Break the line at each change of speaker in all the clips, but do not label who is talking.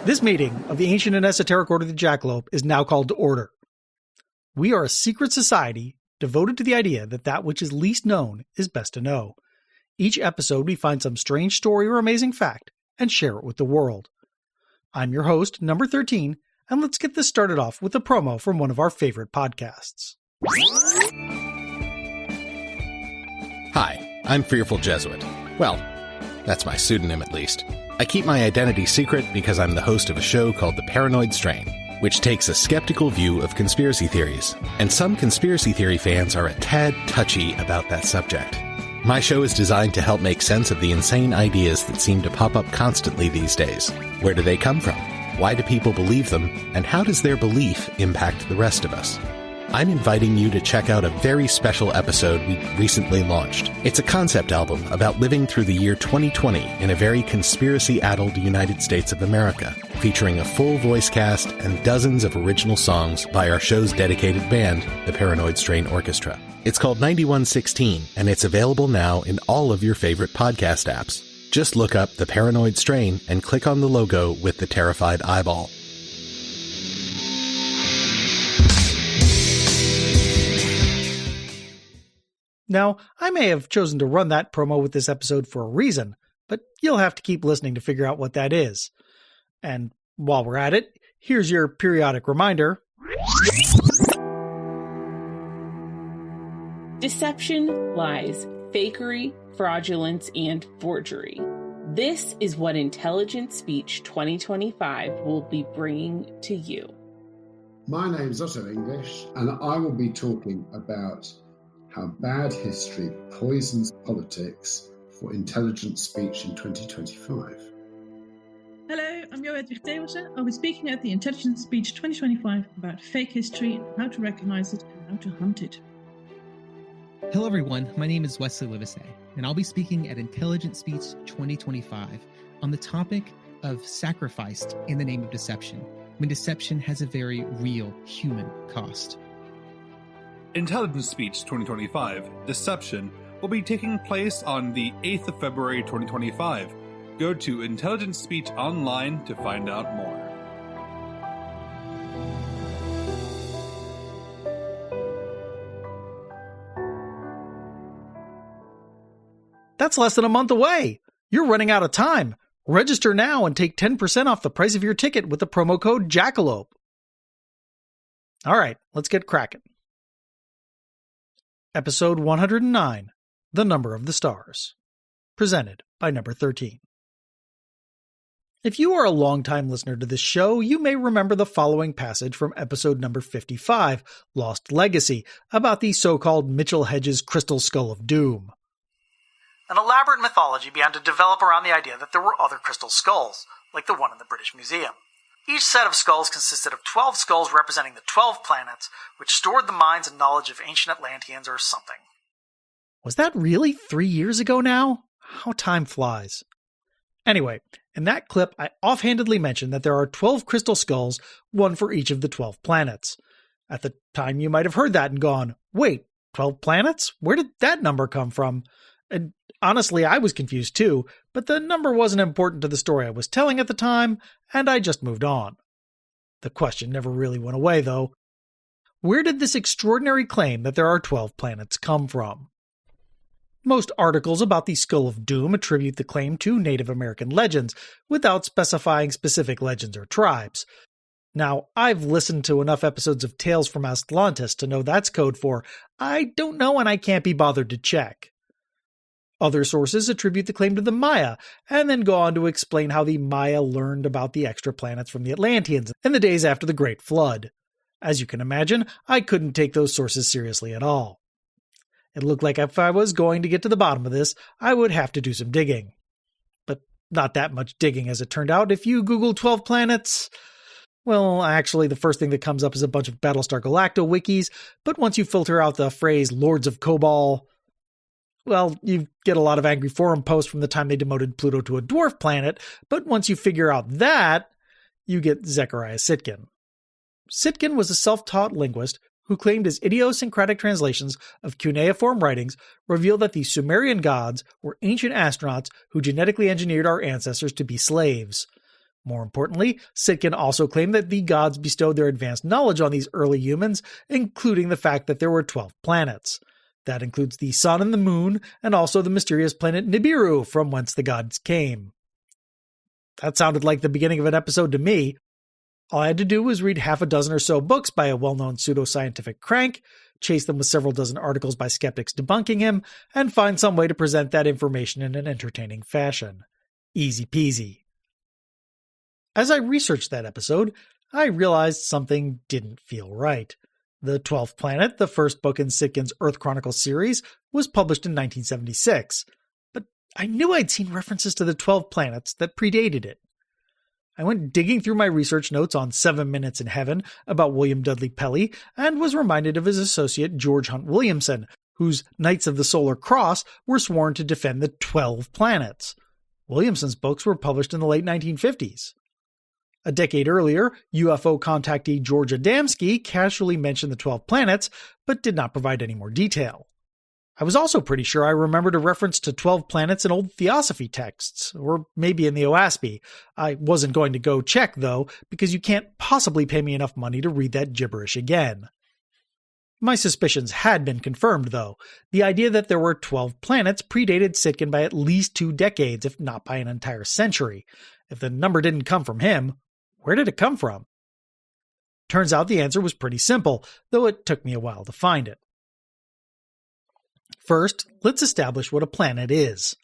This meeting of the Ancient and Esoteric Order of the Jackalope is now called to order. We are a secret society devoted to the idea that that which is least known is best to know. Each episode we find some strange story or amazing fact and share it with the world. I'm your host, number 13, and let's get this started off with a promo from one of our favorite podcasts.
Hi, I'm Fearful Jesuit. Well, that's my pseudonym at least. I keep my identity secret because I'm the host of a show called The Paranoid Strain, which takes a skeptical view of conspiracy theories. And some conspiracy theory fans are a tad touchy about that subject. My show is designed to help make sense of the insane ideas that seem to pop up constantly these days. Where do they come from? Why do people believe them? And how does their belief impact the rest of us? I'm inviting you to check out a very special episode we recently launched. It's a concept album about living through the year 2020 in a very conspiracy-addled United States of America, featuring a full voice cast and dozens of original songs by our show's dedicated band, the Paranoid Strain Orchestra. It's called 9116, and it's available now in all of your favorite podcast apps. Just look up The Paranoid Strain and click on the logo with the terrified eyeball.
Now, I may have chosen to run that promo with this episode for a reason, but you'll have to keep listening to figure out what that is. And while we're at it, here's your periodic reminder.
Deception, lies, fakery, fraudulence, and forgery. This is what Intelligent Speech 2025 will be bringing to you.
My name's Otto English, and I will be talking about how bad history poisons politics for intelligent speech in 2025.
Hello, I'm Joedwig Theeuwissen. I'll be speaking at the Intelligent Speech 2025 about fake history and how to recognize it and how to hunt it.
Hello everyone, my name is Wesley Livesey, and I'll be speaking at Intelligent Speech 2025 on the topic of sacrifice in the name of deception, when deception has a very real human cost.
Intelligent Speech 2025, Deception, will be taking place on the 8th of February 2025. Go to Intelligent Speech Online to find out more.
That's less than a month away. You're running out of time. Register now and take 10% off the price of your ticket with the promo code Jackalope. All right, let's get cracking. Episode 109, The Number of the Stars. Presented by number 13. If you are a longtime listener to this show, you may remember the following passage from episode number 55, Lost Legacy, about the so-called Mitchell Hedges Crystal Skull of Doom. An elaborate mythology began to develop around the idea that there were other crystal skulls, like the one in the British Museum. Each set of skulls consisted of 12 skulls representing the 12 planets, which stored the minds and knowledge of ancient Atlanteans or something. Was that really 3 years ago now? How time flies. Anyway, in that clip, I offhandedly mentioned that there are 12 crystal skulls, one for each of the 12 planets. At the time, you might have heard that and gone, wait, 12 planets? Where did that number come from? And honestly, I was confused too, but the number wasn't important to the story I was telling at the time, and I just moved on. The question never really went away, though. Where did this extraordinary claim that there are 12 planets come from? Most articles about the Skull of Doom attribute the claim to Native American legends, without specifying specific legends or tribes. Now, I've listened to enough episodes of Tales from Atlantis to know that's code for, I don't know and I can't be bothered to check. Other sources attribute the claim to the Maya, and then go on to explain how the Maya learned about the extra planets from the Atlanteans in the days after the Great Flood. As you can imagine, I couldn't take those sources seriously at all. It looked like if I was going to get to the bottom of this, I would have to do some digging. But not that much digging, as it turned out. If you Google 12 planets, well, actually, the first thing that comes up is a bunch of Battlestar Galactica wikis, but once you filter out the phrase Lords of Kobol, well, you get a lot of angry forum posts from the time they demoted Pluto to a dwarf planet, but once you figure out that, you get Zecharia Sitchin. Sitchin was a self-taught linguist who claimed his idiosyncratic translations of cuneiform writings reveal that the Sumerian gods were ancient astronauts who genetically engineered our ancestors to be slaves. More importantly, Sitchin also claimed that the gods bestowed their advanced knowledge on these early humans, including the fact that there were 12 planets. That includes the sun and the moon, and also the mysterious planet Nibiru, from whence the gods came. That sounded like the beginning of an episode to me. All I had to do was read half a dozen or so books by a well-known pseudoscientific crank, chase them with several dozen articles by skeptics debunking him, and find some way to present that information in an entertaining fashion. Easy peasy. As I researched that episode, I realized something didn't feel right. The 12th Planet, the first book in Sitchin's Earth Chronicles series, was published in 1976, but I knew I'd seen references to the 12 planets that predated it. I went digging through my research notes on 7 Minutes in Heaven about William Dudley Pelley and was reminded of his associate George Hunt Williamson, whose Knights of the Solar Cross were sworn to defend the 12 planets. Williamson's books were published in the late 1950s. A decade earlier, UFO contactee George Adamski casually mentioned the 12 planets, but did not provide any more detail. I was also pretty sure I remembered a reference to 12 planets in old Theosophy texts, or maybe in the OASP. I wasn't going to go check, though, because you can't possibly pay me enough money to read that gibberish again. My suspicions had been confirmed, though. The idea that there were 12 planets predated Sitchin by at least 2 decades, if not by an entire century. If the number didn't come from him, where did it come from? Turns out the answer was pretty simple, though it took me a while to find it. First, let's establish what a planet is.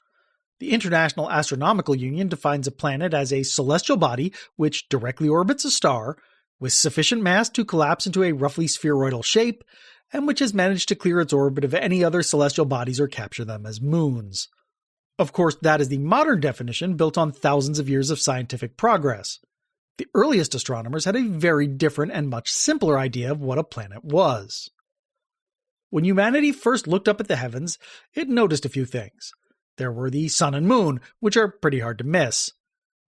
The International Astronomical Union defines a planet as a celestial body which directly orbits a star, with sufficient mass to collapse into a roughly spheroidal shape, and which has managed to clear its orbit of any other celestial bodies or capture them as moons. Of course, that is the modern definition built on thousands of years of scientific progress. The earliest astronomers had a very different and much simpler idea of what a planet was. When humanity first looked up at the heavens, it noticed a few things. There were the sun and moon, which are pretty hard to miss.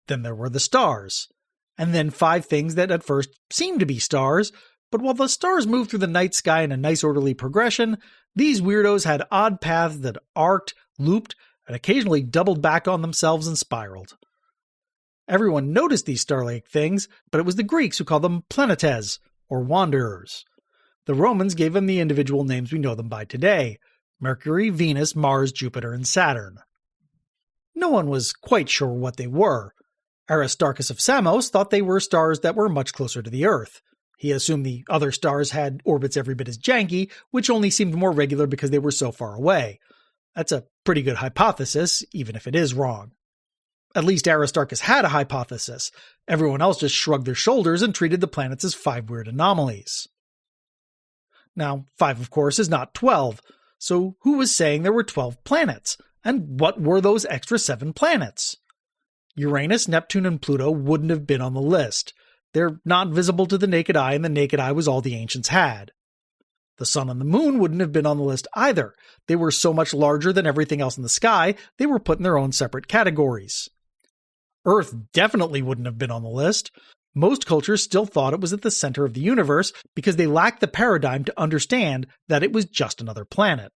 Then there were the stars. And then 5 things that at first seemed to be stars, but while the stars moved through the night sky in a nice orderly progression, these weirdos had odd paths that arced, looped, and occasionally doubled back on themselves and spiraled. Everyone noticed these star-like things, but it was the Greeks who called them planetes, or wanderers. The Romans gave them the individual names we know them by today: Mercury, Venus, Mars, Jupiter, and Saturn. No one was quite sure what they were. Aristarchus of Samos thought they were stars that were much closer to the Earth. He assumed the other stars had orbits every bit as janky, which only seemed more regular because they were so far away. That's a pretty good hypothesis, even if it is wrong. At least Aristarchus had a hypothesis. Everyone else just shrugged their shoulders and treated the planets as 5 weird anomalies. Now, 5, of course, is not 12, so who was saying there were 12 planets? And what were those extra 7 planets? Uranus, Neptune, and Pluto wouldn't have been on the list. They're not visible to the naked eye, and the naked eye was all the ancients had. The sun and the moon wouldn't have been on the list either. They were so much larger than everything else in the sky, they were put in their own separate categories. Earth definitely wouldn't have been on the list. Most cultures still thought it was at the center of the universe because they lacked the paradigm to understand that it was just another planet.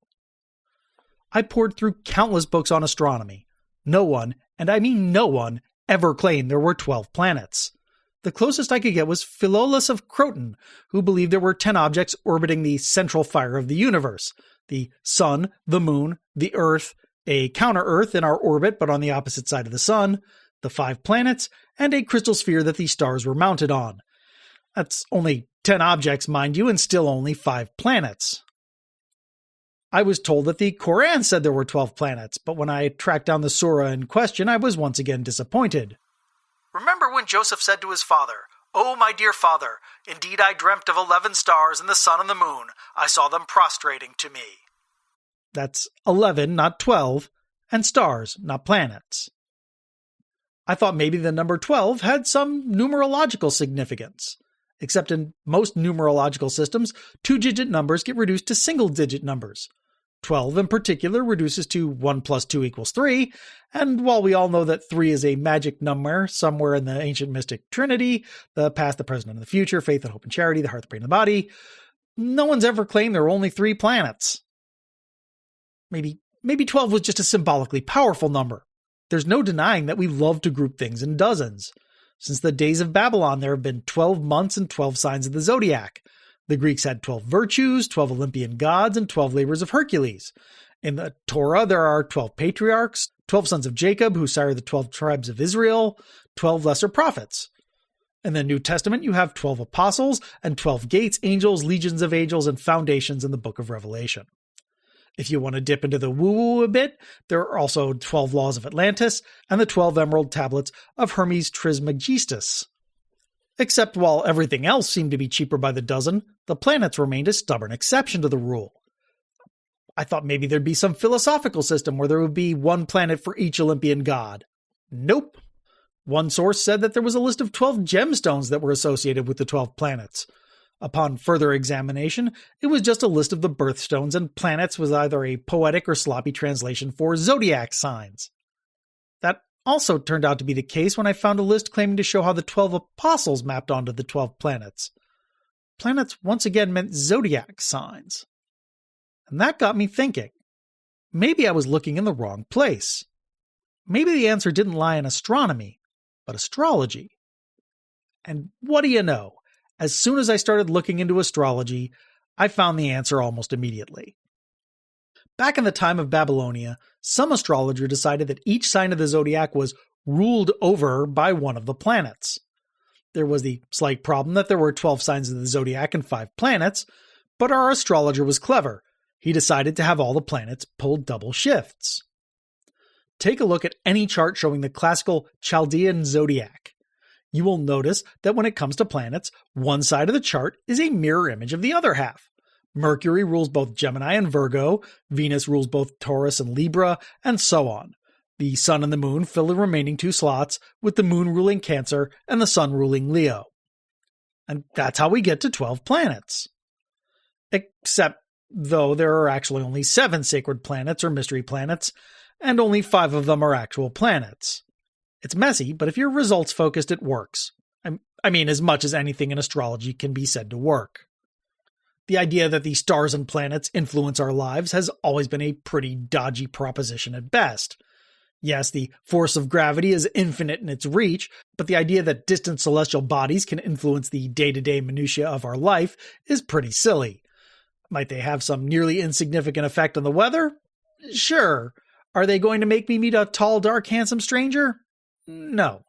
I poured through countless books on astronomy. No one, and I mean no one, ever claimed there were 12 planets. The closest I could get was Philolaus of Croton, who believed there were 10 objects orbiting the central fire of the universe: the sun, the moon, the earth, a counter-earth in our orbit but on the opposite side of the sun, the 5 planets, and a crystal sphere that the stars were mounted on. That's only 10 objects, mind you, and still only 5 planets. I was told that the Quran said there were 12 planets, but when I tracked down the surah in question, I was once again disappointed. Remember when Joseph said to his father, "Oh, my dear father, indeed I dreamt of 11 stars and the sun and the moon. I saw them prostrating to me." That's 11, not 12, and stars, not planets. I thought maybe the number 12 had some numerological significance. Except in most numerological systems, 2-digit numbers get reduced to single-digit numbers. 12 in particular reduces to 1 plus 2 equals 3, and while we all know that 3 is a magic number somewhere in the ancient mystic trinity, the past, the present, and the future, faith and hope and charity, the heart, the brain, and the body, no one's ever claimed there are only 3 planets. Maybe 12 was just a symbolically powerful number. There's no denying that we love to group things in dozens. Since the days of Babylon, there have been 12 months and 12 signs of the zodiac. The Greeks had 12 virtues, 12 Olympian gods, and 12 labors of Hercules. In the Torah, there are 12 patriarchs, 12 sons of Jacob, who sire the 12 tribes of Israel, 12 lesser prophets. In the New Testament, you have 12 apostles and 12 gates, angels, legions of angels, and foundations in the book of Revelation. If you want to dip into the woo-woo a bit, there are also 12 laws of Atlantis and the 12 emerald tablets of Hermes Trismegistus. Except while everything else seemed to be cheaper by the dozen, the planets remained a stubborn exception to the rule. I thought maybe there'd be some philosophical system where there would be one planet for each Olympian god. Nope. One source said that there was a list of 12 gemstones that were associated with the 12 planets. Upon further examination, it was just a list of the birthstones, and planets was either a poetic or sloppy translation for zodiac signs. That also turned out to be the case when I found a list claiming to show how the 12 apostles mapped onto the 12 planets. Planets once again meant zodiac signs. And that got me thinking. Maybe I was looking in the wrong place. Maybe the answer didn't lie in astronomy, but astrology. And what do you know? As soon as I started looking into astrology, I found the answer almost immediately. Back in the time of Babylonia, some astrologer decided that each sign of the zodiac was ruled over by one of the planets. There was the slight problem that there were 12 signs of the zodiac and 5 planets, but our astrologer was clever. He decided to have all the planets pull double shifts. Take a look at any chart showing the classical Chaldean zodiac. You will notice that when it comes to planets, one side of the chart is a mirror image of the other half. Mercury rules both Gemini and Virgo, Venus rules both Taurus and Libra, and so on. The Sun and the Moon fill the remaining 2 slots, with the Moon ruling Cancer and the Sun ruling Leo. And that's how we get to 12 planets. Except, though, there are actually only 7 sacred planets or mystery planets, and only 5 of them are actual planets. It's messy, but if you're results-focused, it works. I mean, as much as anything in astrology can be said to work. The idea that the stars and planets influence our lives has always been a pretty dodgy proposition at best. Yes, the force of gravity is infinite in its reach, but the idea that distant celestial bodies can influence the day-to-day minutiae of our life is pretty silly. Might they have some nearly insignificant effect on the weather? Sure. Are they going to make me meet a tall, dark, handsome stranger? No.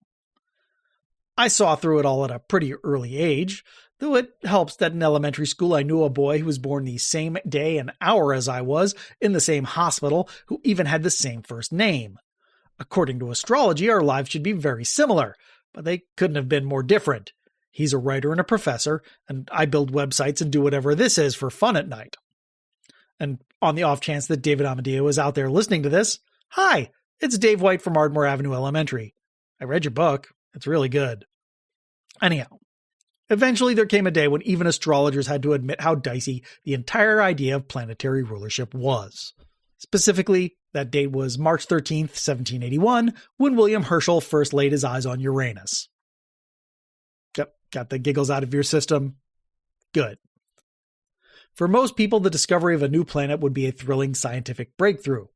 I saw through it all at a pretty early age, though it helps that in elementary school I knew a boy who was born the same day and hour as I was, in the same hospital, who even had the same first name. According to astrology, our lives should be very similar, but they couldn't have been more different. He's a writer and a professor, and I build websites and do whatever this is for fun at night. And on the off chance that David Amadeo is out there listening to this, hi, it's Dave White from Ardmore Avenue Elementary. I read your book. It's really good. Anyhow, eventually there came a day when even astrologers had to admit how dicey the entire idea of planetary rulership was. Specifically, that date was March 13th, 1781, when William Herschel first laid his eyes on Uranus. Yep, got the giggles out of your system? Good. For most people, the discovery of a new planet would be a thrilling scientific breakthrough.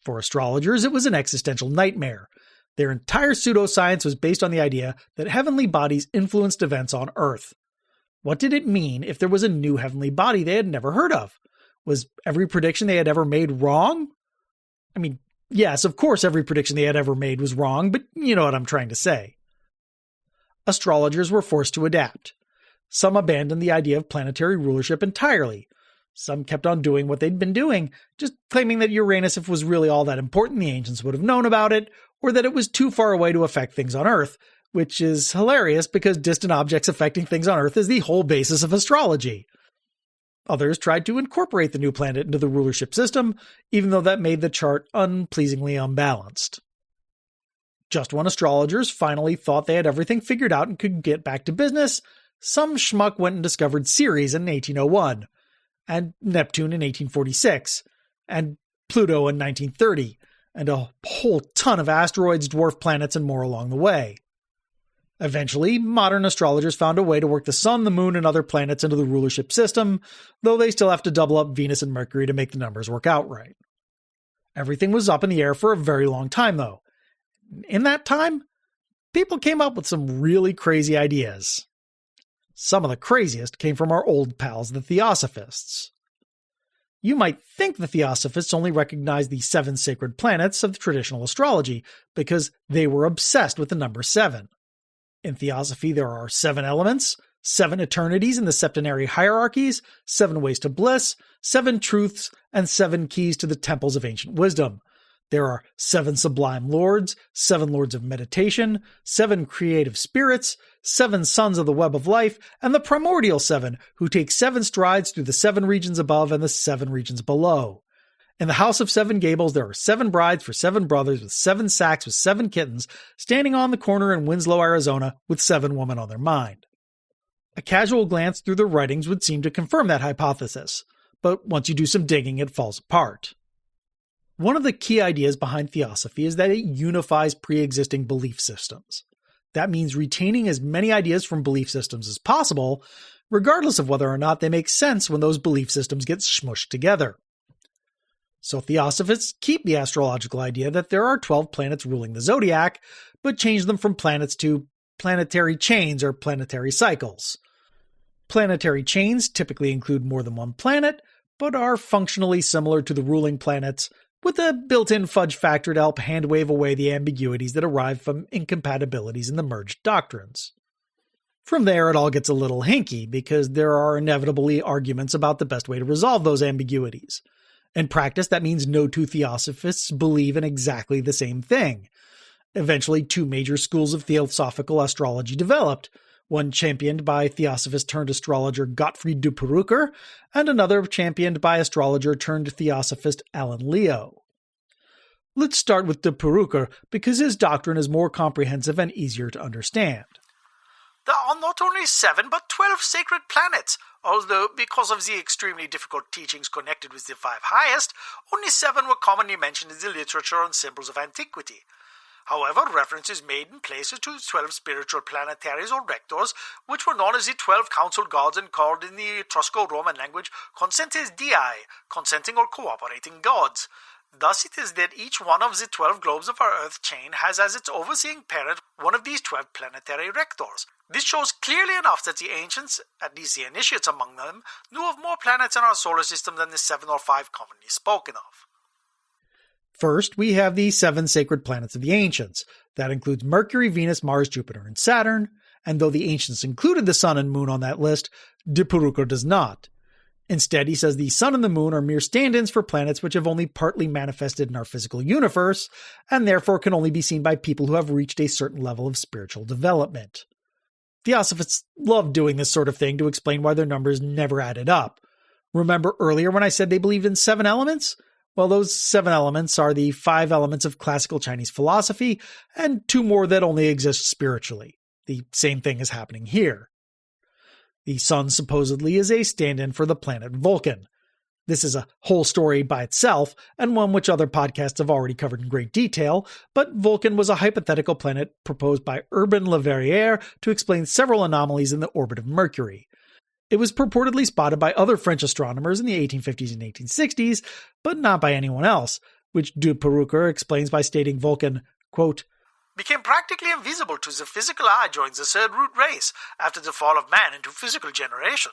For astrologers, it was an existential nightmare. Their entire pseudoscience was based on the idea that heavenly bodies influenced events on Earth. What did it mean if there was a new heavenly body they had never heard of? Was every prediction they had ever made wrong? I mean, yes, of course every prediction they had ever made was wrong, but you know what I'm trying to say. Astrologers were forced to adapt. Some abandoned the idea of planetary rulership entirely. Some kept on doing what they'd been doing, just claiming that Uranus, if it was really all that important, the ancients would have known about it, or that it was too far away to affect things on Earth, which is hilarious because distant objects affecting things on Earth is the whole basis of astrology. Others tried to incorporate the new planet into the rulership system, even though that made the chart unpleasingly unbalanced. Just when astrologers finally thought they had everything figured out and could get back to business, some schmuck went and discovered Ceres in 1801, and Neptune in 1846, and Pluto in 1930, and a whole ton of asteroids, dwarf planets, and more along the way. Eventually, modern astrologers found a way to work the Sun, the Moon, and other planets into the rulership system, though they still have to double up Venus and Mercury to make the numbers work out right. Everything was up in the air for a very long time, though. In that time, people came up with some really crazy ideas. Some of the craziest came from our old pals, the Theosophists. You might think the Theosophists only recognized the 7 sacred planets of traditional astrology because they were obsessed with the number 7. In Theosophy, there are 7 elements, 7 eternities in the septenary hierarchies, 7 ways to bliss, 7 truths, and 7 keys to the temples of ancient wisdom. There are 7 sublime lords, 7 lords of meditation, 7 creative spirits, 7 sons of the web of life, and the primordial 7, who take 7 strides through the 7 regions above and the 7 regions below. In the House of 7 Gables, there are 7 brides for 7 brothers with 7 sacks with 7 kittens standing on the corner in Winslow, Arizona, with 7 women on their mind. A casual glance through the writings would seem to confirm that hypothesis, but once you do some digging, it falls apart. One of the key ideas behind Theosophy is that it unifies pre-existing belief systems. That means retaining as many ideas from belief systems as possible, regardless of whether or not they make sense when those belief systems get smushed together. So Theosophists keep the astrological idea that there are 12 planets ruling the zodiac, but change them from planets to planetary chains or planetary cycles. Planetary chains typically include more than one planet, but are functionally similar to the ruling planets, with a built-in fudge factor to help hand-wave away the ambiguities that arrive from incompatibilities in the merged doctrines. From there, it all gets a little hinky, because there are inevitably arguments about the best way to resolve those ambiguities. In practice, that means no 2 Theosophists believe in exactly the same thing. Eventually, 2 major schools of Theosophical astrology developed, one championed by Theosophist-turned-astrologer Gottfried de Perucker, and another championed by astrologer-turned-Theosophist Alan Leo. Let's start with de Perucker, because his doctrine is more comprehensive and easier to understand.
There are not only 7 but 12 sacred planets, although because of the extremely difficult teachings connected with the 5 highest, only 7 were commonly mentioned in the literature and symbols of antiquity. However, reference is made in places to 12 spiritual planetaries or rectors, which were known as the 12 council gods and called in the Etrusco-Roman language consentes dii, consenting or cooperating gods. Thus it is that each one of the 12 globes of our Earth chain has as its overseeing parent one of these 12 planetary rectors. This shows clearly enough that the ancients, at least the initiates among them, knew of more planets in our solar system than the 7 or 5 commonly spoken of.
First, we have the 7 sacred planets of the ancients. That includes Mercury, Venus, Mars, Jupiter, and Saturn, and though the ancients included the sun and moon on that list, de Perucker does not. Instead, he says the sun and the moon are mere stand-ins for planets which have only partly manifested in our physical universe, and therefore can only be seen by people who have reached a certain level of spiritual development. Theosophists love doing this sort of thing to explain why their numbers never added up. Remember earlier when I said they believed in 7 elements? Well, those 7 elements are the 5 elements of classical Chinese philosophy, and 2 more that only exist spiritually. The same thing is happening here. The sun supposedly is a stand-in for the planet Vulcan. This is a whole story by itself, and one which other podcasts have already covered in great detail, but Vulcan was a hypothetical planet proposed by Urbain Le Verrier to explain several anomalies in the orbit of Mercury. It was purportedly spotted by other French astronomers in the 1850s and 1860s, but not by anyone else, which de Perucker explains by stating Vulcan, quote,
became practically invisible to the physical eye during the third root race after the fall of man into physical generation.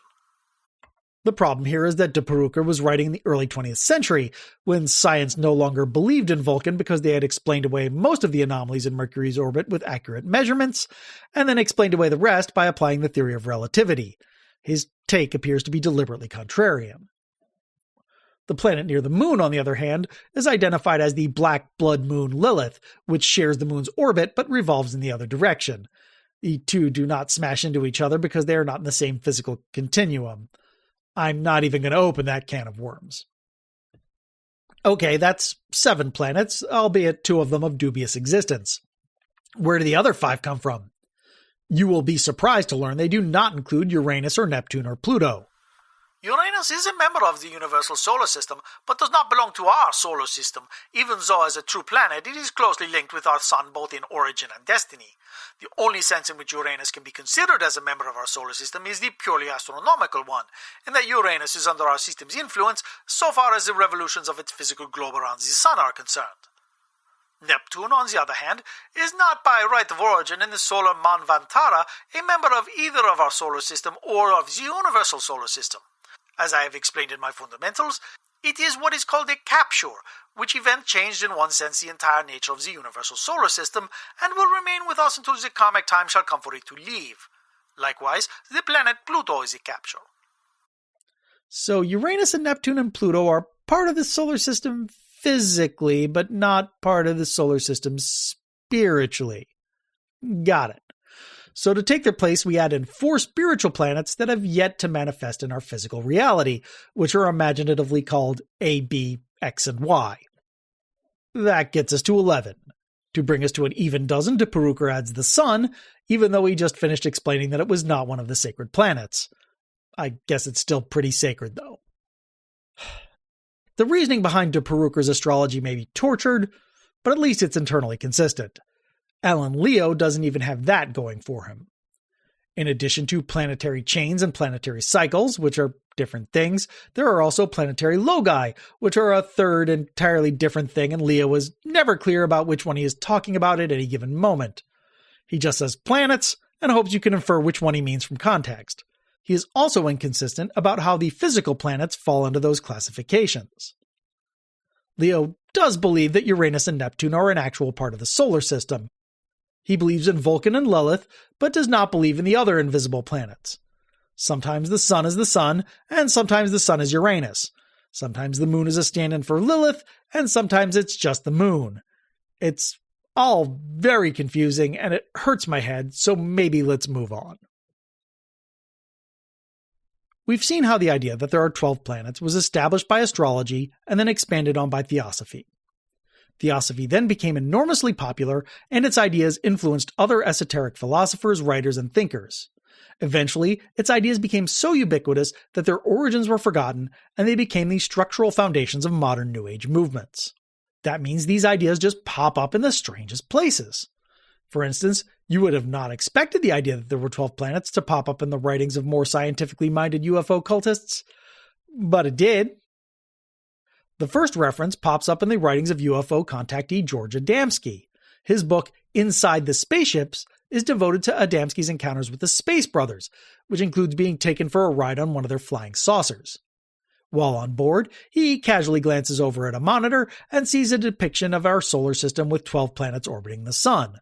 The problem here is that de Perucker was writing in the early 20th century, when science no longer believed in Vulcan because they had explained away most of the anomalies in Mercury's orbit with accurate measurements, and then explained away the rest by applying the theory of relativity. His take appears to be deliberately contrarian. The planet near the moon, on the other hand, is identified as the black blood moon Lilith, which shares the moon's orbit but revolves in the other direction. The two do not smash into each other because they are not in the same physical continuum. I'm not even going to open that can of worms. Okay, that's 7 planets, albeit 2 of them of dubious existence. Where do the other 5 come from? You will be surprised to learn they do not include Uranus or Neptune or Pluto.
Uranus is a member of the universal solar system, but does not belong to our solar system, even though as a true planet it is closely linked with our sun both in origin and destiny. The only sense in which Uranus can be considered as a member of our solar system is the purely astronomical one, in that Uranus is under our system's influence so far as the revolutions of its physical globe around the sun are concerned. Neptune, on the other hand, is not by right of origin in the solar Manvantara a member of either of our solar system or of the universal solar system. As I have explained in my fundamentals, it is what is called a capture, which event changed in one sense the entire nature of the universal solar system and will remain with us until the karmic time shall come for it to leave. Likewise, the planet Pluto is a capture.
So Uranus and Neptune and Pluto are part of the solar system physically, but not part of the solar system spiritually. Got it. So to take their place, we add in 4 spiritual planets that have yet to manifest in our physical reality, which are imaginatively called A, B, X, and Y. That gets us to 11. To bring us to an even dozen, Dipurukur adds the Sun, even though he just finished explaining that it was not one of the sacred planets. I guess it's still pretty sacred, though. The reasoning behind Dipurukur's astrology may be tortured, but at least it's internally consistent. Alan Leo doesn't even have that going for him. In addition to planetary chains and planetary cycles, which are different things, there are also planetary logi, which are a third entirely different thing, and Leo is never clear about which one he is talking about at any given moment. He just says planets and hopes you can infer which one he means from context. He is also inconsistent about how the physical planets fall into those classifications. Leo does believe that Uranus and Neptune are an actual part of the solar system. He believes in Vulcan and Lilith, but does not believe in the other invisible planets. Sometimes the sun is the sun, and sometimes the sun is Uranus. Sometimes the moon is a stand-in for Lilith, and sometimes it's just the moon. It's all very confusing, and it hurts my head, so maybe let's move on. We've seen how the idea that there are 12 planets was established by astrology and then expanded on by Theosophy. Theosophy then became enormously popular, and its ideas influenced other esoteric philosophers, writers, and thinkers. Eventually, its ideas became so ubiquitous that their origins were forgotten, and they became the structural foundations of modern New Age movements. That means these ideas just pop up in the strangest places. For instance, you would have not expected the idea that there were 12 planets to pop up in the writings of more scientifically minded UFO cultists, but it did. The first reference pops up in the writings of UFO contactee George Adamski. His book, Inside the Spaceships, is devoted to Adamski's encounters with the Space Brothers, which includes being taken for a ride on one of their flying saucers. While on board, he casually glances over at a monitor and sees a depiction of our solar system with 12 planets orbiting the sun.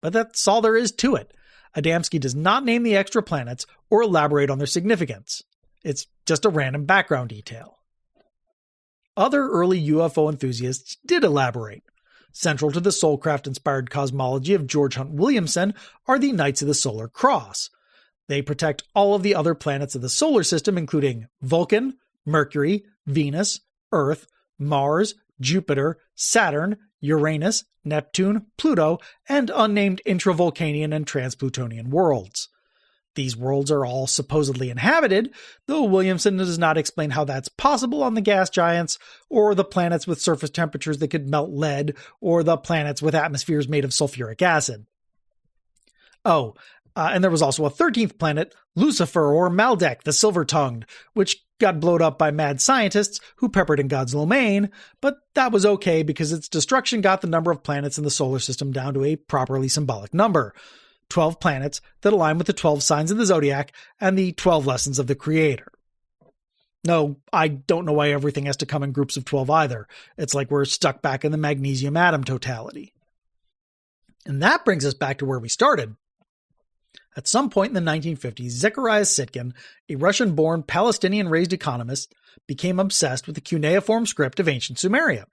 But that's all there is to it. Adamski does not name the extra planets or elaborate on their significance. It's just a random background detail. Other early UFO enthusiasts did elaborate. Central to the Soulcraft-inspired cosmology of George Hunt Williamson are the Knights of the Solar Cross. They protect all of the other planets of the solar system, including Vulcan, Mercury, Venus, Earth, Mars, Jupiter, Saturn, Uranus, Neptune, Pluto, and unnamed intravolcanian and transplutonian worlds. These worlds are all supposedly inhabited, though Williamson does not explain how that's possible on the gas giants, or the planets with surface temperatures that could melt lead, or the planets with atmospheres made of sulfuric acid. And there was also a 13th planet, Lucifer or Maldek, the Silver-Tongued, which got blown up by mad scientists who peppered in God's domain, but that was okay because its destruction got the number of planets in the solar system down to a properly symbolic number. 12 planets that align with the 12 signs of the zodiac and the 12 lessons of the Creator. No, I don't know why everything has to come in groups of 12 either. It's like we're stuck back in the magnesium atom totality. And that brings us back to where we started. At some point in the 1950s, Zecharia Sitchin, a Russian-born, Palestinian-raised economist, became obsessed with the cuneiform script of ancient Sumeria.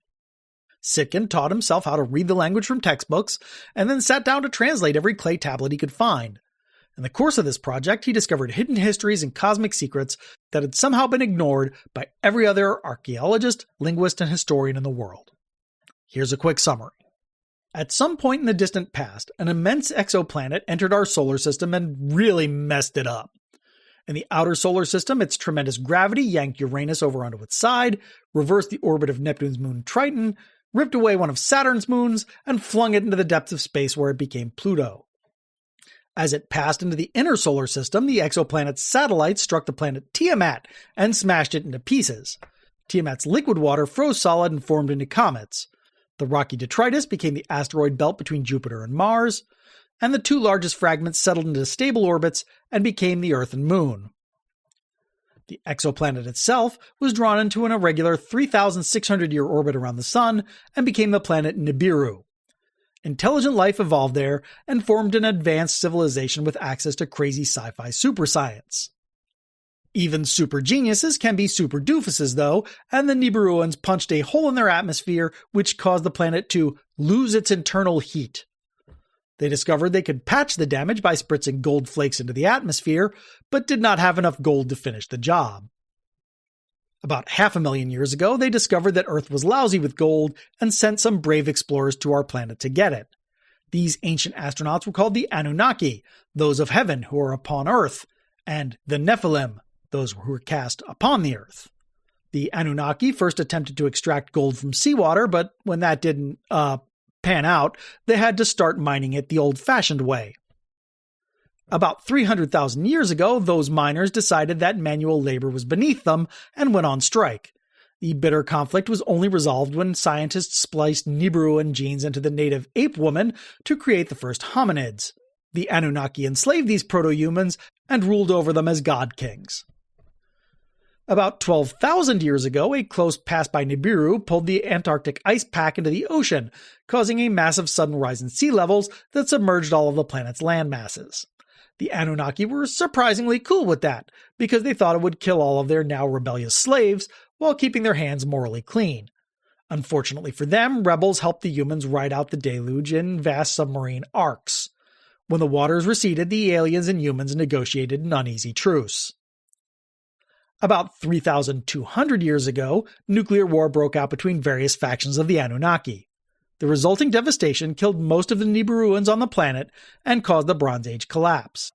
Sitchin taught himself how to read the language from textbooks, and then sat down to translate every clay tablet he could find. In the course of this project, he discovered hidden histories and cosmic secrets that had somehow been ignored by every other archaeologist, linguist, and historian in the world. Here's a quick summary. At some point in the distant past, an immense exoplanet entered our solar system and really messed it up. In the outer solar system, its tremendous gravity yanked Uranus over onto its side, reversed the orbit of Neptune's moon Triton, ripped away one of Saturn's moons, and flung it into the depths of space where it became Pluto. As it passed into the inner solar system, the exoplanet's satellite struck the planet Tiamat and smashed it into pieces. Tiamat's liquid water froze solid and formed into comets. The rocky detritus became the asteroid belt between Jupiter and Mars, and the two largest fragments settled into stable orbits and became the Earth and Moon. The exoplanet itself was drawn into an irregular 3,600-year orbit around the Sun and became the planet Nibiru. Intelligent life evolved there and formed an advanced civilization with access to crazy sci-fi super science. Even super geniuses can be super doofuses, though, and the Nibiruans punched a hole in their atmosphere which caused the planet to lose its internal heat. They discovered they could patch the damage by spritzing gold flakes into the atmosphere, but did not have enough gold to finish the job. About 500,000 years ago, they discovered that Earth was lousy with gold and sent some brave explorers to our planet to get it. These ancient astronauts were called the Anunnaki, those of heaven who are upon Earth, and the Nephilim, those who were cast upon the Earth. The Anunnaki first attempted to extract gold from seawater, but when that didn't, pan out, they had to start mining it the old-fashioned way. About 300,000 years ago, those miners decided that manual labor was beneath them and went on strike. The bitter conflict was only resolved when scientists spliced Nibiruan genes into the native ape woman to create the first hominids. The Anunnaki enslaved these proto-humans and ruled over them as god-kings. About 12,000 years ago, a close pass by Nibiru pulled the Antarctic ice pack into the ocean, causing a massive sudden rise in sea levels that submerged all of the planet's land masses. The Anunnaki were surprisingly cool with that, because they thought it would kill all of their now rebellious slaves while keeping their hands morally clean. Unfortunately for them, rebels helped the humans ride out the deluge in vast submarine arcs. When the waters receded, the aliens and humans negotiated an uneasy truce. About 3,200 years ago, nuclear war broke out between various factions of the Anunnaki. The resulting devastation killed most of the Nibiruans on the planet and caused the Bronze Age collapse.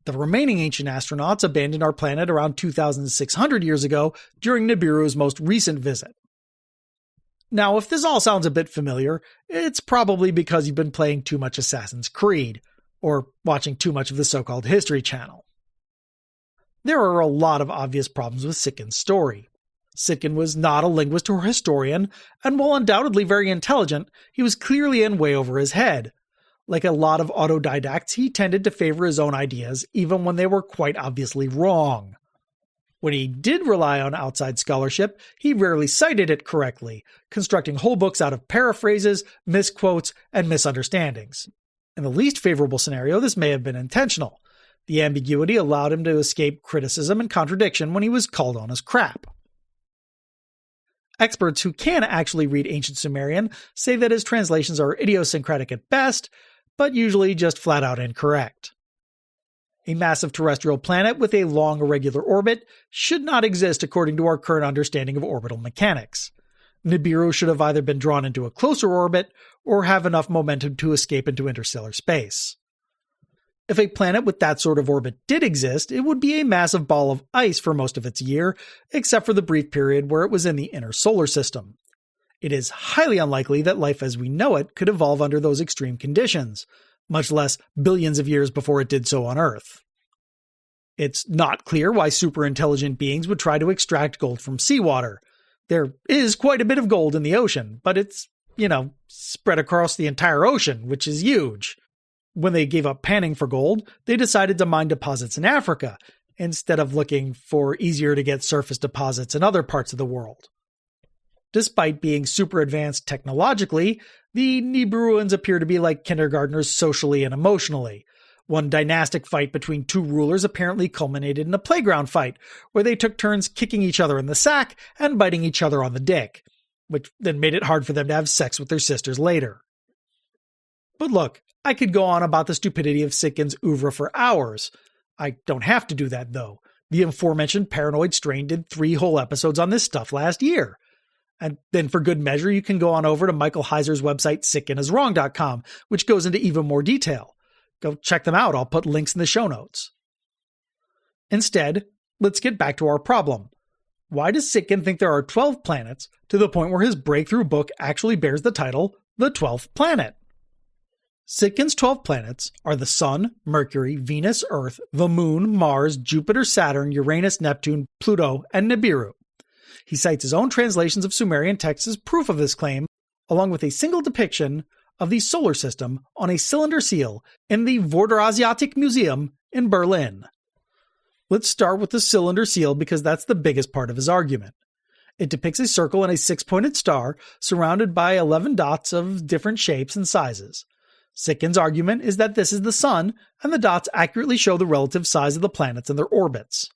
The remaining ancient astronauts abandoned our planet around 2,600 years ago during Nibiru's most recent visit. Now, if this all sounds a bit familiar, it's probably because you've been playing too much Assassin's Creed, or watching too much of the so-called History Channel. There are a lot of obvious problems with Sitchin's story. Sitchin was not a linguist or historian, and while undoubtedly very intelligent, he was clearly in way over his head. Like a lot of autodidacts, he tended to favor his own ideas, even when they were quite obviously wrong. When he did rely on outside scholarship, he rarely cited it correctly, constructing whole books out of paraphrases, misquotes, and misunderstandings. In the least favorable scenario, this may have been intentional. The ambiguity allowed him to escape criticism and contradiction when he was called on as crap. Experts who can actually read ancient Sumerian say that his translations are idiosyncratic at best, but usually just flat out incorrect. A massive terrestrial planet with a long irregular orbit should not exist according to our current understanding of orbital mechanics. Nibiru should have either been drawn into a closer orbit or have enough momentum to escape into interstellar space. If a planet with that sort of orbit did exist, it would be a massive ball of ice for most of its year, except for the brief period where it was in the inner solar system. It is highly unlikely that life as we know it could evolve under those extreme conditions, much less billions of years before it did so on Earth. It's not clear why super-intelligent beings would try to extract gold from seawater. There is quite a bit of gold in the ocean, but it's, spread across the entire ocean, which is huge. When they gave up panning for gold, they decided to mine deposits in Africa, instead of looking for easier-to-get surface deposits in other parts of the world. Despite being super advanced technologically, the Nibiruans appear to be like kindergartners socially and emotionally. One dynastic fight between two rulers apparently culminated in a playground fight, where they took turns kicking each other in the sack and biting each other on the dick, which then made it hard for them to have sex with their sisters later. But look, I could go on about the stupidity of Sitchin's oeuvre for hours. I don't have to do that, though. The aforementioned Paranoid Strain did 3 whole episodes on this stuff last year. And then for good measure, you can go on over to Michael Heiser's website, sitchiniswrong.com, which goes into even more detail. Go check them out. I'll put links in the show notes. Instead, let's get back to our problem. Why does Sitchin think there are 12 planets to the point where his breakthrough book actually bears the title, The 12th Planet? Sitchin's 12 planets are the Sun, Mercury, Venus, Earth, the Moon, Mars, Jupiter, Saturn, Uranus, Neptune, Pluto, and Nibiru. He cites his own translations of Sumerian texts as proof of this claim, along with a single depiction of the solar system on a cylinder seal in the Vorderasiatic Museum in Berlin. Let's start with the cylinder seal because that's the biggest part of his argument. It depicts a circle and a 6-pointed star surrounded by 11 dots of different shapes and sizes. Sitchin's argument is that this is the sun, and the dots accurately show the relative size of the planets and their orbits.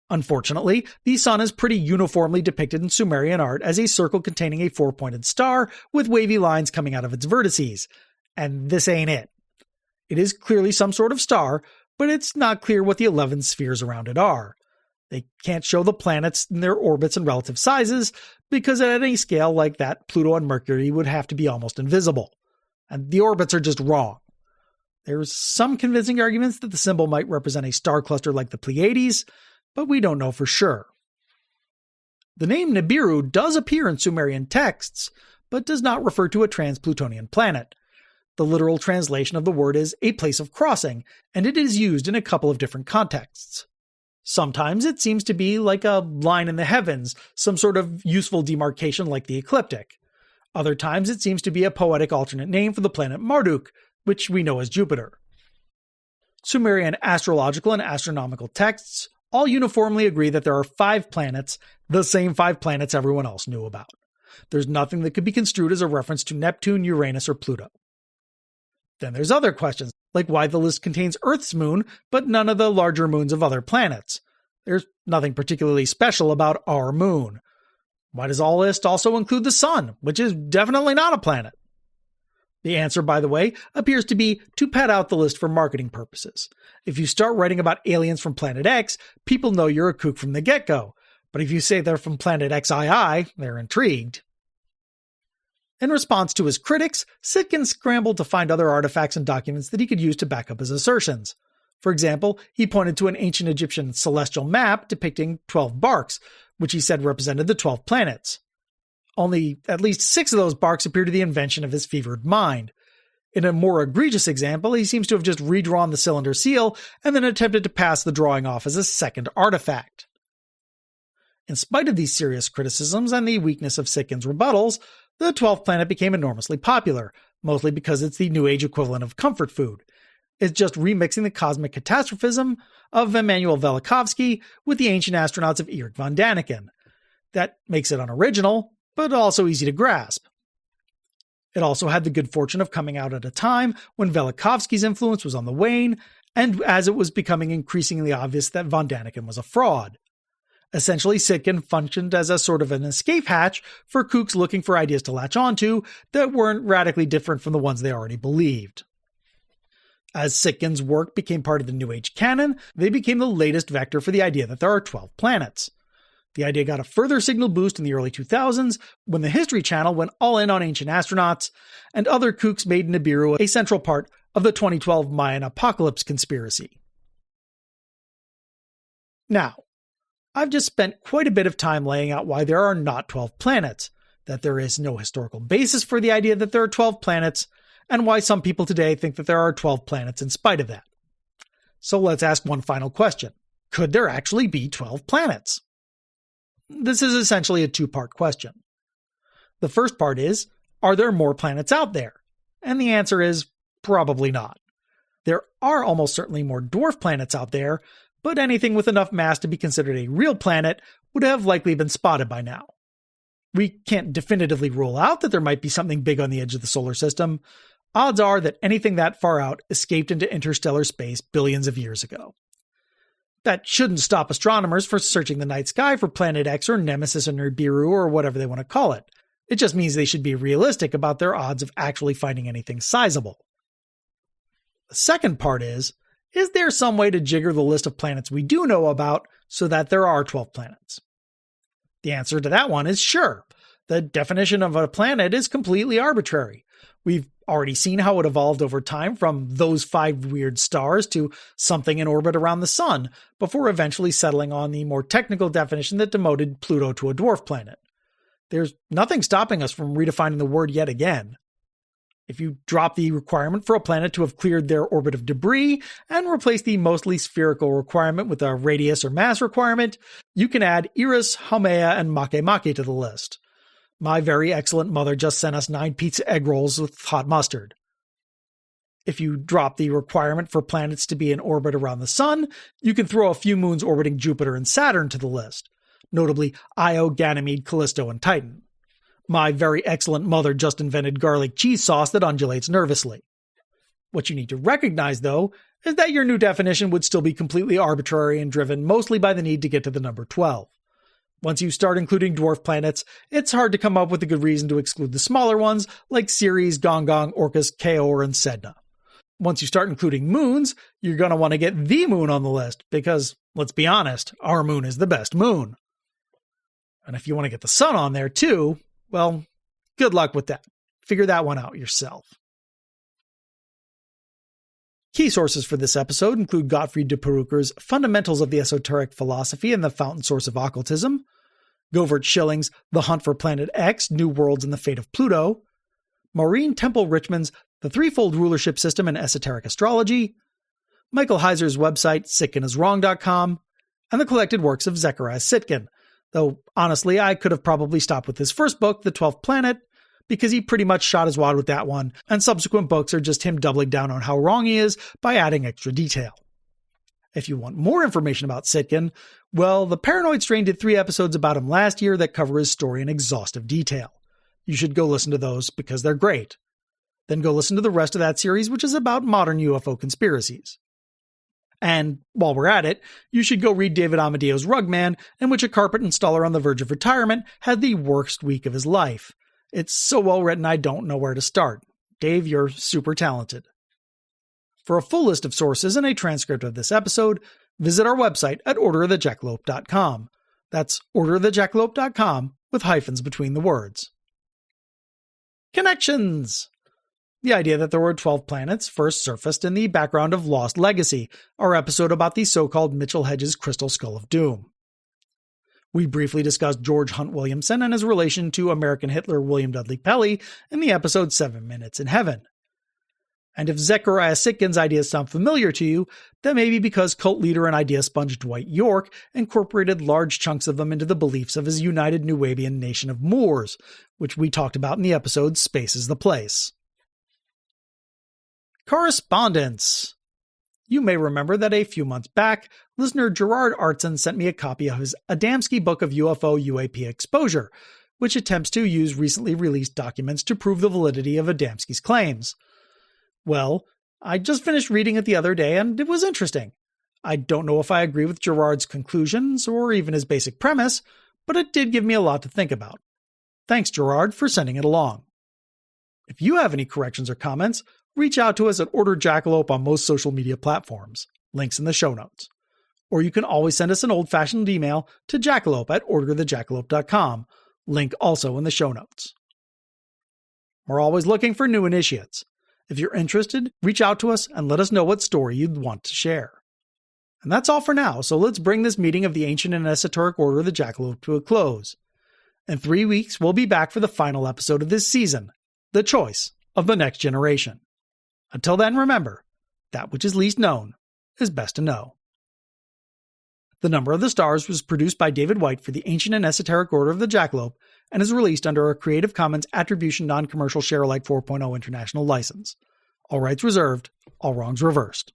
Unfortunately, the sun is pretty uniformly depicted in Sumerian art as a circle containing a 4-pointed star with wavy lines coming out of its vertices, and this ain't it. It is clearly some sort of star, but it's not clear what the 11 spheres around it are. They can't show the planets in their orbits and relative sizes, because at any scale like that, Pluto and Mercury would have to be almost invisible. And the orbits are just wrong. There's some convincing arguments that the symbol might represent a star cluster like the Pleiades, but we don't know for sure. The name Nibiru does appear in Sumerian texts, but does not refer to a trans-Plutonian planet. The literal translation of the word is a place of crossing, and it is used in a couple of different contexts. Sometimes it seems to be like a line in the heavens, some sort of useful demarcation like the ecliptic. Other times it seems to be a poetic alternate name for the planet Marduk, which we know as Jupiter. Sumerian astrological and astronomical texts all uniformly agree that there are 5 planets, the same 5 planets everyone else knew about. There's nothing that could be construed as a reference to Neptune, Uranus, or Pluto. Then there's other questions, like why the list contains Earth's moon, but none of the larger moons of other planets. There's nothing particularly special about our moon. Why does all list also include the sun, which is definitely not a planet? The answer, by the way, appears to be to pad out the list for marketing purposes. If you start writing about aliens from Planet X, people know you're a kook from the get-go. But if you say they're from Planet XII, they're intrigued. In response to his critics, Sitchin scrambled to find other artifacts and documents that he could use to back up his assertions. For example, he pointed to an ancient Egyptian celestial map depicting 12 barks, which he said represented the 12 planets. Only at least 6 of those barks appear to be the invention of his fevered mind. In a more egregious example, he seems to have just redrawn the cylinder seal and then attempted to pass the drawing off as a second artifact. In spite of these serious criticisms and the weakness of Sitchin's rebuttals, the 12th planet became enormously popular, mostly because it's the New Age equivalent of comfort food. It's just remixing the cosmic catastrophism of Immanuel Velikovsky with the ancient astronauts of Erich von Däniken. That makes it unoriginal, but also easy to grasp. It also had the good fortune of coming out at a time when Velikovsky's influence was on the wane, and as it was becoming increasingly obvious that von Däniken was a fraud. Essentially, Sitchin functioned as a sort of an escape hatch for kooks looking for ideas to latch onto that weren't radically different from the ones they already believed. As Sitchin's work became part of the New Age canon, they became the latest vector for the idea that there are 12 planets. The idea got a further signal boost in the early 2000s when the History Channel went all in on ancient astronauts, and other kooks made Nibiru a central part of the 2012 Mayan apocalypse conspiracy. Now, I've just spent quite a bit of time laying out why there are not 12 planets, that there is no historical basis for the idea that there are 12 planets, and why some people today think that there are 12 planets in spite of that. So let's ask one final question. Could there actually be 12 planets? This is essentially a 2-part question. The first part is, are there more planets out there? And the answer is probably not. There are almost certainly more dwarf planets out there, but anything with enough mass to be considered a real planet would have likely been spotted by now. We can't definitively rule out that there might be something big on the edge of the solar system. Odds are that anything that far out escaped into interstellar space billions of years ago. That shouldn't stop astronomers from searching the night sky for Planet X or Nemesis or Nibiru or whatever they want to call it. It just means they should be realistic about their odds of actually finding anything sizable. The second part is there some way to jigger the list of planets we do know about so that there are 12 planets? The answer to that one is sure. The definition of a planet is completely arbitrary. We've already seen how it evolved over time from those 5 weird stars to something in orbit around the sun, before eventually settling on the more technical definition that demoted Pluto to a dwarf planet. There's nothing stopping us from redefining the word yet again. If you drop the requirement for a planet to have cleared their orbit of debris and replace the mostly spherical requirement with a radius or mass requirement, you can add Eris, Haumea, and Makemake to the list. My very excellent mother just sent us 9 pizza egg rolls with hot mustard. If you drop the requirement for planets to be in orbit around the Sun, you can throw a few moons orbiting Jupiter and Saturn to the list, notably Io, Ganymede, Callisto, and Titan. My very excellent mother just invented garlic cheese sauce that undulates nervously. What you need to recognize, though, is that your new definition would still be completely arbitrary and driven mostly by the need to get to the number 12. Once you start including dwarf planets, it's hard to come up with a good reason to exclude the smaller ones like Ceres, Gonggong, Orcus, Kaor, and Sedna. Once you start including moons, you're going to want to get the moon on the list because, let's be honest, our moon is the best moon. And if you want to get the sun on there too, well, good luck with that. Figure that one out yourself. Key sources for this episode include Gottfried de Perucker's Fundamentals of the Esoteric Philosophy and the Fountain Source of Occultism, Govert Schilling's The Hunt for Planet X, New Worlds and the Fate of Pluto, Maureen Temple Richmond's The Threefold Rulership System in Esoteric Astrology, Michael Heiser's website, sitkiniswrong.com, and the collected works of Zecharia Sitchin, though honestly I could have probably stopped with his first book, The 12th Planet, because he pretty much shot his wad with that one, and subsequent books are just him doubling down on how wrong he is by adding extra detail. If you want more information about Sitchin, well, the Paranoid Strain did 3 episodes about him last year that cover his story in exhaustive detail. You should go listen to those because they're great. Then go listen to the rest of that series, which is about modern UFO conspiracies. And while we're at it, you should go read David Amadeo's Rugman, in which a carpet installer on the verge of retirement had the worst week of his life. It's so well written I don't know where to start. Dave, you're super talented. For a full list of sources and a transcript of this episode, visit our website at orderofthejackalope.com. That's orderofthejackalope.com with hyphens between the words. Connections! The idea that there were 12 planets first surfaced in the background of Lost Legacy, our episode about the so-called Mitchell Hedges Crystal Skull of Doom. We briefly discussed George Hunt Williamson and his relation to American Hitler William Dudley Pelley in the episode 7 Minutes in Heaven. And if Zecharia Sitchin's ideas sound familiar to you, that may be because cult leader and idea sponge Dwight York incorporated large chunks of them into the beliefs of his United Nubian Nation of Moors, which we talked about in the episode Space is the Place. Correspondence. You may remember that a few months back, listener Gerard Artson sent me a copy of his Adamski Book of UFO UAP Exposure, which attempts to use recently released documents to prove the validity of Adamski's claims. Well, I just finished reading it the other day and it was interesting. I don't know if I agree with Gerard's conclusions or even his basic premise, but it did give me a lot to think about. Thanks, Gerard, for sending it along. If you have any corrections or comments, reach out to us at Order Jackalope on most social media platforms. Links in the show notes. Or you can always send us an old-fashioned email to jackalope@orderofthejackalope.com. Link also in the show notes. We're always looking for new initiates. If you're interested, reach out to us and let us know what story you'd want to share. And that's all for now, so let's bring this meeting of the Ancient and Esoteric Order of the Jackalope to a close. In 3 weeks, we'll be back for the final episode of this season, The Choice of the Next Generation. Until then, remember, that which is least known is best to know. The Number of the Stars was produced by David White for the Ancient and Esoteric Order of the Jackalope and is released under a Creative Commons Attribution Non-Commercial Share-alike 4.0 International License. All rights reserved, all wrongs reversed.